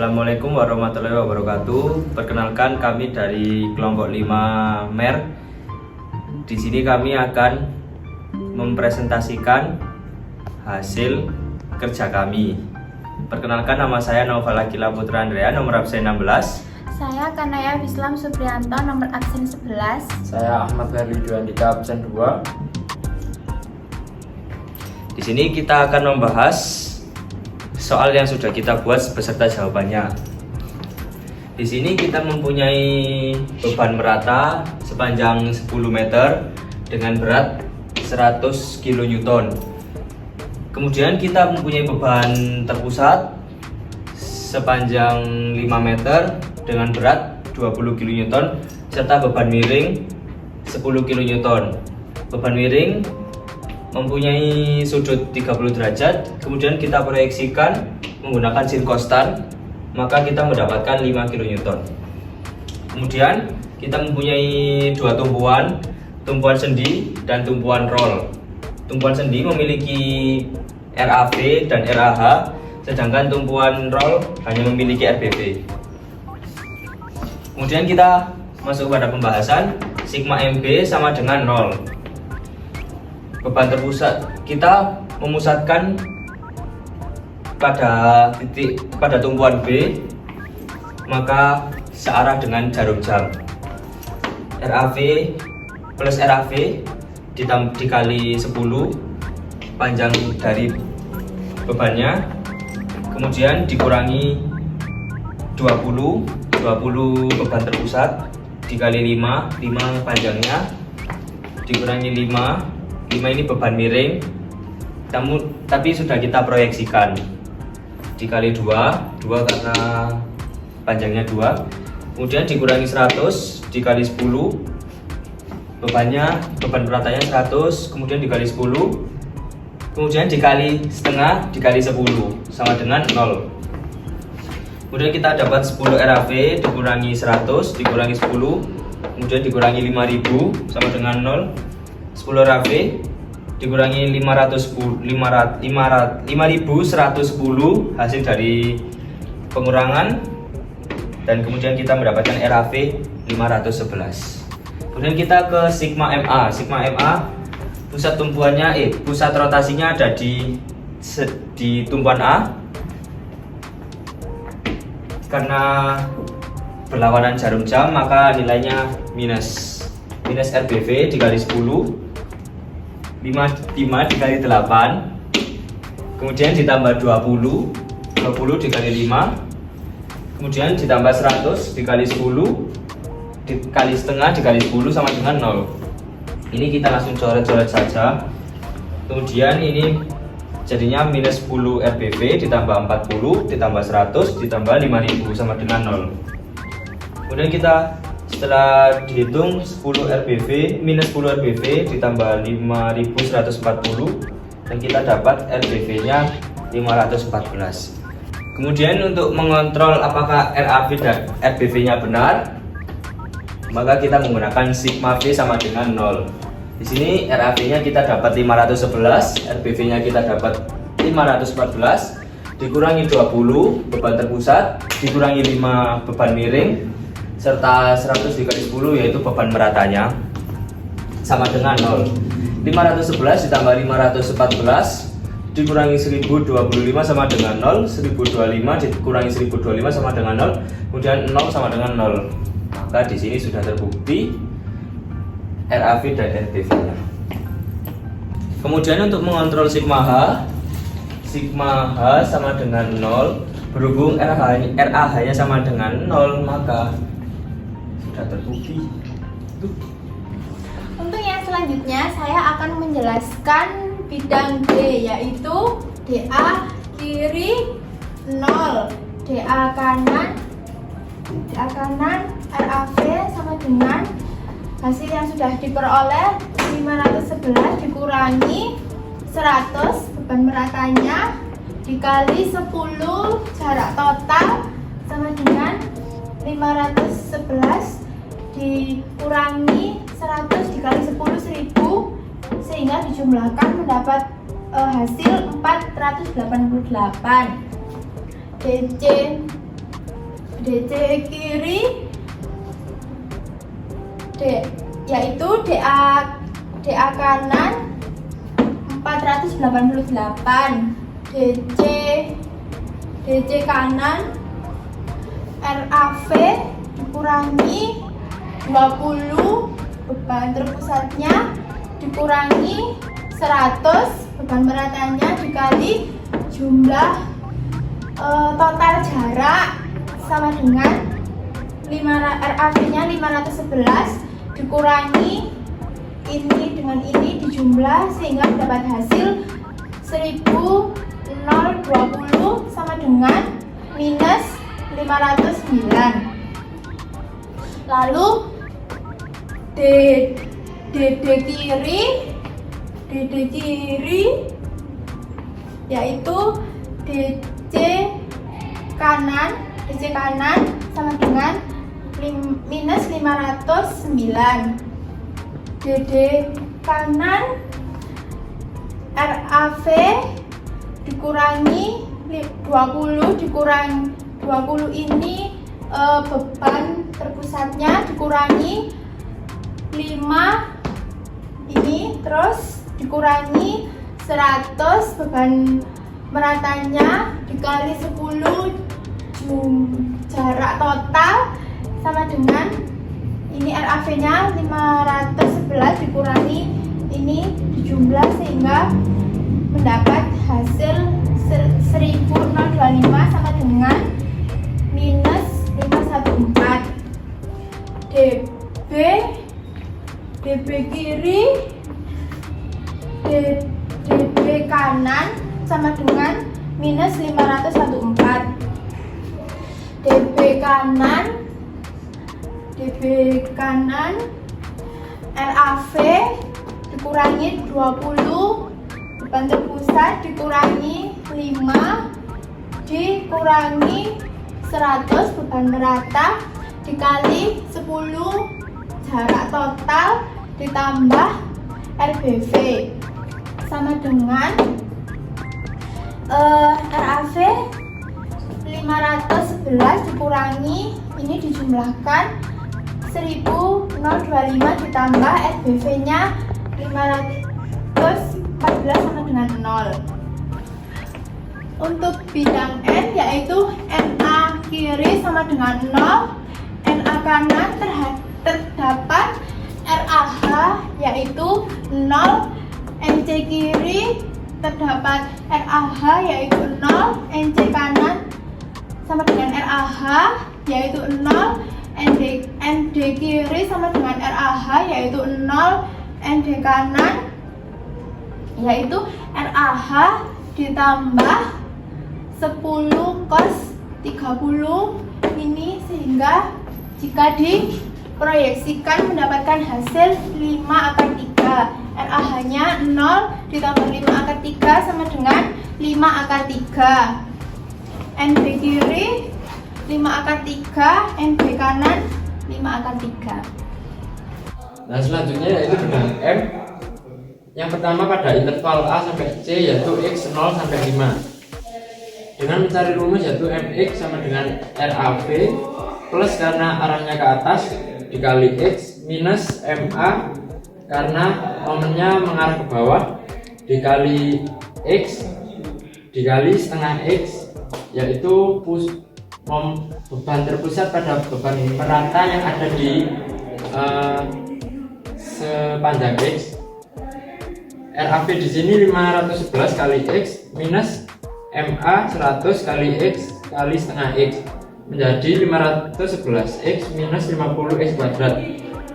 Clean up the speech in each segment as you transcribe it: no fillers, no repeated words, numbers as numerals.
Assalamualaikum warahmatullahi wabarakatuh. Perkenalkan, kami dari kelompok 5 MER. Di sini kami akan mempresentasikan hasil kerja kami. Perkenalkan, nama saya Noval Akila Putra Andrea, nomor absen 16. Saya Kanaya Wislam Suprianto, nomor absen 11. Saya Ahmad Ferli Dwi-Andika, absen 2. Di sini kita akan membahas soal yang sudah kita buat beserta jawabannya. Di sini kita mempunyai beban merata sepanjang 10 meter dengan berat 100 kN. Kemudian kita mempunyai beban terpusat sepanjang 5 meter dengan berat 20 kN serta beban miring 10 kN. Beban miring mempunyai sudut 30 derajat, kemudian kita proyeksikan menggunakan sin konstan, maka kita mendapatkan 5 kN. Kemudian kita mempunyai dua tumpuan sendi dan tumpuan roll. Tumpuan sendi memiliki RAV dan RAH, sedangkan tumpuan roll hanya memiliki RBV. Kemudian kita masuk pada pembahasan. Sigma MB sama dengan 0. Beban terpusat, kita memusatkan pada tumpuan B, maka searah dengan jarum jam. RAV plus RAV dikali 10 panjang dari bebannya, kemudian dikurangi 20 beban terpusat dikali 5 panjangnya, dikurangi 5 ini beban miring, tapi sudah kita proyeksikan dikali 2 karena panjangnya 2, kemudian dikurangi 100 dikali 10, beban beratanya 100, kemudian dikali 10, kemudian dikali setengah dikali 10 sama dengan 0. Kemudian kita dapat 10 RAV dikurangi 100 dikurangi 10, kemudian dikurangi 5000 sama dengan 0. 10 RAV dikurangi 5110 hasil dari pengurangan, dan kemudian kita mendapatkan RAV 511. Kemudian kita ke sigma MA. Sigma MA pusat rotasinya ada di tumpuan A. Karena berlawanan jarum jam, maka nilainya minus RBV dikali 10, 5 dikali 8, kemudian ditambah 20 dikali 5, kemudian ditambah 100 dikali 10 dikali setengah dikali 10 sama dengan 0. Ini kita langsung coret-coret saja. Kemudian ini jadinya minus 10 RBV ditambah 40 ditambah 100 ditambah 5000 sama dengan 0. Kemudian kita setelah dihitung 10 RBV minus 10 RBV ditambah 5140, dan kita dapat RBV nya 514. Kemudian untuk mengontrol apakah RAV dan RBV nya benar, maka kita menggunakan sigma V sama dengan 0. Di sini RAV nya kita dapat 511, RBV nya kita dapat 514, dikurangi 20 beban terpusat, dikurangi 5 beban miring, serta 100 dikali 10 yaitu beban meratanya sama dengan 0. 511 ditambah 514 dikurangi 1025 sama dengan 0. 1025 dikurangi 1025 sama dengan 0. Kemudian 0 sama dengan 0. Maka di sini sudah terbukti RAV dan RBV-nya. Kemudian untuk mengontrol sigma H sama dengan 0. Berhubung RAH-nya sama dengan 0, maka terbukti. Untuk yang selanjutnya saya akan menjelaskan bidang D, yaitu DA kiri 0, DA kanan RAV sama dengan hasil yang sudah diperoleh 511 dikurangi 100 beban meratanya dikali 10 jarak total sama dengan 511 dikurangi 100 dikali 10 1000, sehingga dijumlahkan mendapat hasil 488. DC DC kiri yaitu DA kanan 488, DC kanan RAV dikurangi 20, beban terpusatnya dikurangi 100, beban meratanya dikali jumlah total jarak sama dengan RAV-nya 511 dikurangi ini dengan ini dijumlah sehingga dapat hasil 1020 sama dengan minus 509. Lalu DD kiri yaitu DC kanan sama dengan minus 509. DD kanan RAV dikurangi 20 dikurangi 20 ini beban terpusatnya dikurangi 5 ini, terus dikurangi 100 beban meratanya dikali 10 jarak total sama dengan ini RAV-nya 511 dikurangi ini dijumlah sehingga mendapat hasil 1025 sama dengan minus 514. DB kiri DB kanan sama dengan minus 514. DB kanan RAV dikurangi 20, beban terpusat dikurangi 5 dikurangi 100 beban merata dikali 10 jarak total ditambah RBV sama dengan RAV 511 dikurangi ini dijumlahkan 1025 ditambah RBV nya 514 sama dengan 0. Untuk bidang N yaitu NA kiri sama dengan 0, NA kanan terdapat RAH yaitu 0, NC kiri terdapat RAH yaitu 0, NC kanan sama dengan RAH yaitu 0, ND kiri sama dengan RAH yaitu 0, ND kanan yaitu RAH ditambah 10 cos 30 ini, sehingga jika diproyeksikan mendapatkan hasil 5 akar 3. RAH nya 0 ditambah 5 akar 3 sama dengan 5 akar 3. NB kiri 5 akar 3, NB kanan 5 akar 3. Nah, selanjutnya yaitu dengan M. Yang pertama pada interval A sampai C yaitu X 0 sampai 5. Dengan mencari rumus yaitu MX sama dengan RAV plus karena arahnya ke atas dikali X minus MA karena momennya mengarah ke bawah dikali X dikali setengah X, yaitu beban terpusat pada beban merata yang ada di sepanjang X. RAV di sini 511 kali X minus MA 100 kali X kali setengah X menjadi 511 X minus 50 X kuadrat.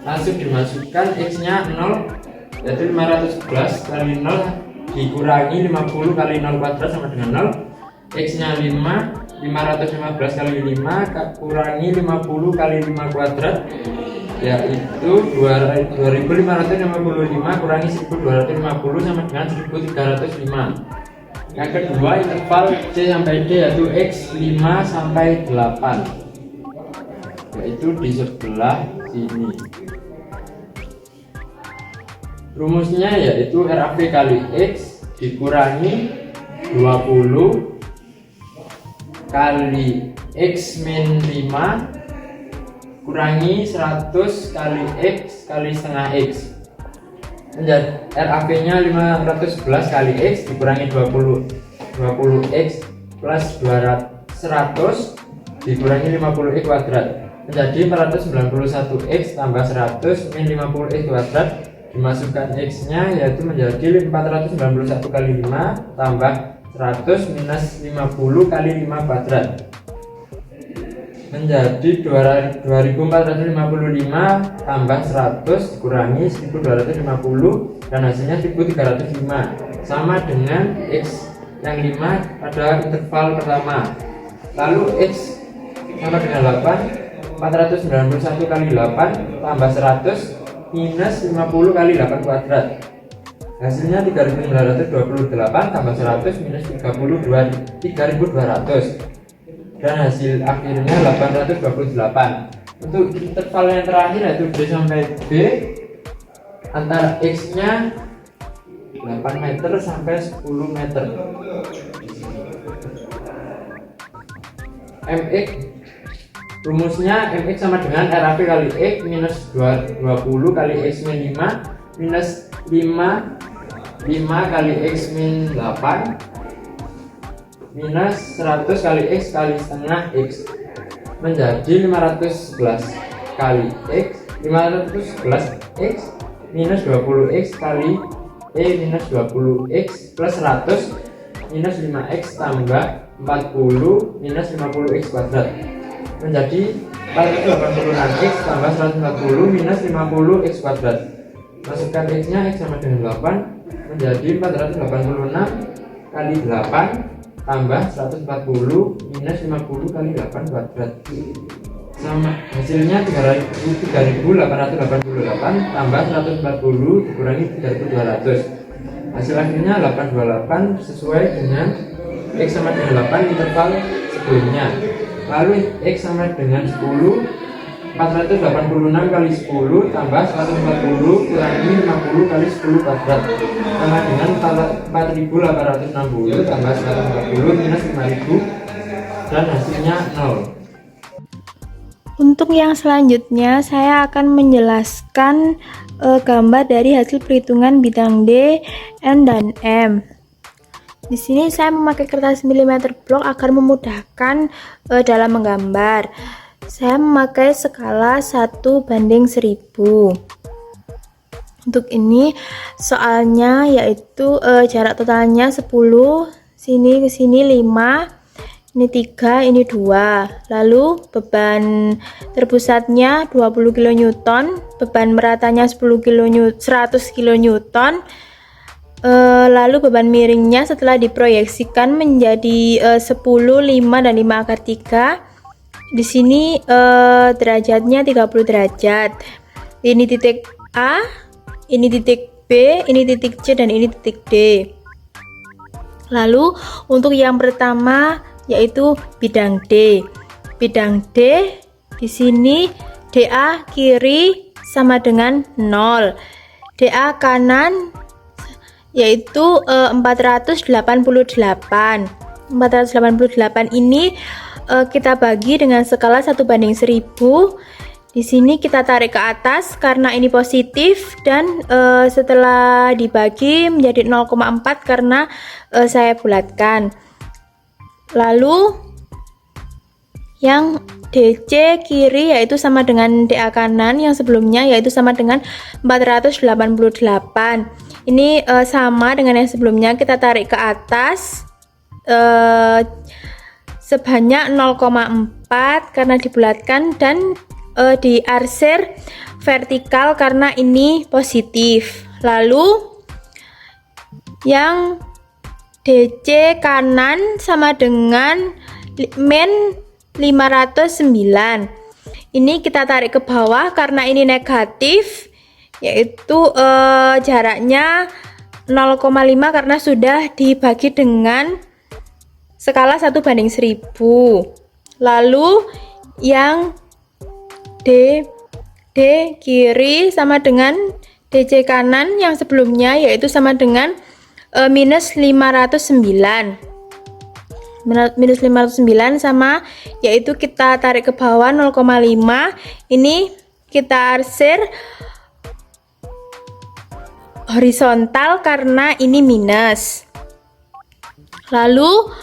Langsung dimasukkan X nya 0 yaitu 511 kali 0 dikurangi 50 kali 0 kuadrat sama dengan 0. X nya 5, 515 kali 5 kurangi 50 kali 5 kuadrat yaitu 2555 kurangi 1250 sama dengan 1305. Yang kedua interval C sampai D yaitu X 5 sampai 8, yaitu di sebelah sini. Rumusnya yaitu RAV kali X dikurangi 20 kali X min 5 kurangi 100 kali X kali setengah X. Menjadi RAP nya 511 kali X dikurangi 20X plus 100 dikurangi 50X kuadrat menjadi 491X tambah 100 min 50X kuadrat. Dimasukkan X nya yaitu menjadi 491 kali 5 tambah 100 minus 50 kali 5 kuadrat menjadi 2455 tambah 100 dikurangi 1250 dan hasilnya 1305 sama dengan X yang 5 pada interval pertama. Lalu X sama dengan 8, 491 kali 8 tambah 100 minus 50 kali 8 kuadrat. Hasilnya 3928 tambah 100 minus 3200 dan hasil akhirnya 828. Untuk interval yang terakhir yaitu D sampai B, antara X nya 8 meter sampai 10 meter. MX rumusnya MX sama dengan RAP kali X minus 20 kali X min 5 minus 5 kali X min 8 minus 100 kali X kali setengah X menjadi 511 kali X 511 X minus 20X kali minus 20X plus 100 minus 5X tambah 40 minus 50X kuadrat menjadi 486X tambah 140 minus 50X kuadrat. Masukkan X nya X sama dengan 8 menjadi 486 kali 8 tambah 140 minus 50 kali 8 kuadrat sama hasilnya 3888 tambah 140 dikurangi 3200. Hasil akhirnya 828 sesuai dengan X sama dengan 8 interval sebelumnya. Lalu X sama dengan 10, 486 kali 10 tambah 140 kurangi 50 kali 10 kuadrat sama dengan 4860 tambah 140 minus 5000 dan hasilnya 0. Untuk yang selanjutnya saya akan menjelaskan gambar dari hasil perhitungan bidang D, N, dan M. Di sini saya memakai kertas milimeter blok agar memudahkan dalam menggambar. Saya memakai skala 1:1000. Untuk ini soalnya yaitu jarak totalnya 10, sini ke sini 5, ini 3, ini 2. Lalu beban terpusatnya 20 kN, beban meratanya 100 kN. Lalu beban miringnya setelah diproyeksikan menjadi 10, 5, dan 5/3. Di sini derajatnya 30 derajat. Ini titik A, ini titik B, ini titik C, dan ini titik D. Lalu untuk yang pertama yaitu bidang D. Bidang D di sini DA kiri sama dengan 0. DA kanan yaitu 488. 488 ini kita bagi dengan skala 1:1000. Di sini kita tarik ke atas karena ini positif dan setelah dibagi menjadi 0,4 karena saya bulatkan. Lalu yang DC kiri yaitu sama dengan DA kanan yang sebelumnya yaitu sama dengan 488. Ini sama dengan yang sebelumnya, kita tarik ke atas sebanyak 0,4 karena dibulatkan dan diarsir vertikal karena ini positif. Lalu yang DC kanan sama dengan min 509. Ini kita tarik ke bawah karena ini negatif, yaitu jaraknya 0,5 karena sudah dibagi dengan skala 1:1000. Lalu yang D kiri sama dengan DC kanan yang sebelumnya yaitu sama dengan minus 509. minus 509 sama, yaitu kita tarik ke bawah 0,5. Ini kita arsir horizontal karena ini minus. Lalu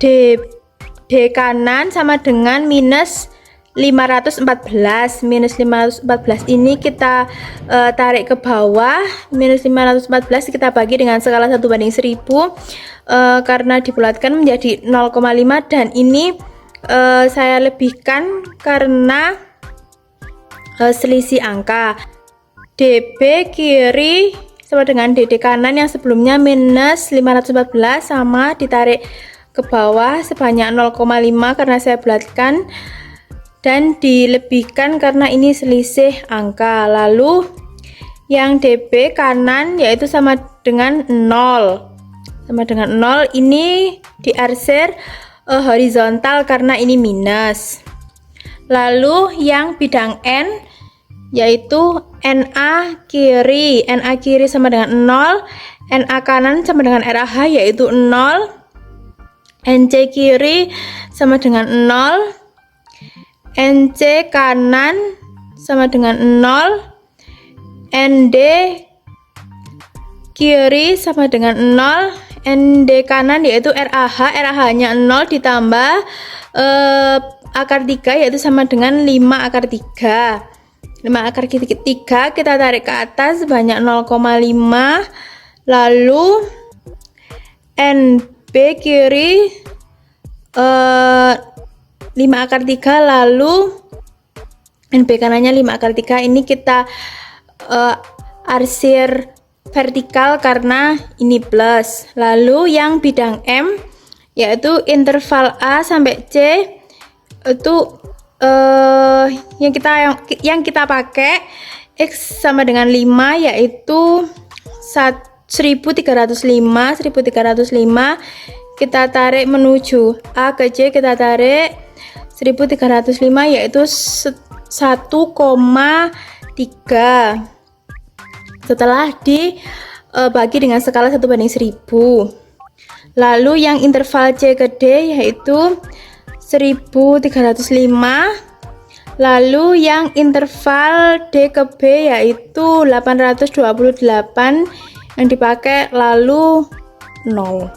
D kanan sama dengan minus 514. Minus 514 ini kita tarik ke bawah. Minus 514 kita bagi dengan skala 1/1000 karena dibulatkan menjadi 0,5, dan ini saya lebihkan karena selisih angka. DB kiri sama dengan DD kanan yang sebelumnya minus 514 sama ditarik ke bawah sebanyak 0,5 karena saya bulatkan, dan dilebihkan karena ini selisih angka. Lalu yang DB kanan yaitu sama dengan 0. Sama dengan 0, ini diarsir horizontal karena ini minus. Lalu yang bidang N yaitu NA kiri. NA kiri sama dengan 0, NA kanan sama dengan RAH yaitu 0, NC kiri sama dengan 0, NC kanan sama dengan 0, ND kiri sama dengan 0, ND kanan yaitu RAH. RAH nya 0 ditambah akar 3 yaitu sama dengan 5 akar 3. 5 akar 3 kita tarik ke atas sebanyak 0,5. Lalu NB kiri 5 akar 3, lalu NB kanannya 5 akar 3. Ini kita arsir vertikal karena ini plus. Lalu yang bidang M yaitu interval A sampai C itu yang kita pakai X sama dengan 5 yaitu 1305. Kita tarik menuju A ke C, kita tarik 1305 yaitu 1,3 setelah dibagi dengan skala 1/1000. Lalu yang interval C ke D yaitu 1305. Lalu yang interval D ke B yaitu 828 yang dipakai, lalu 0.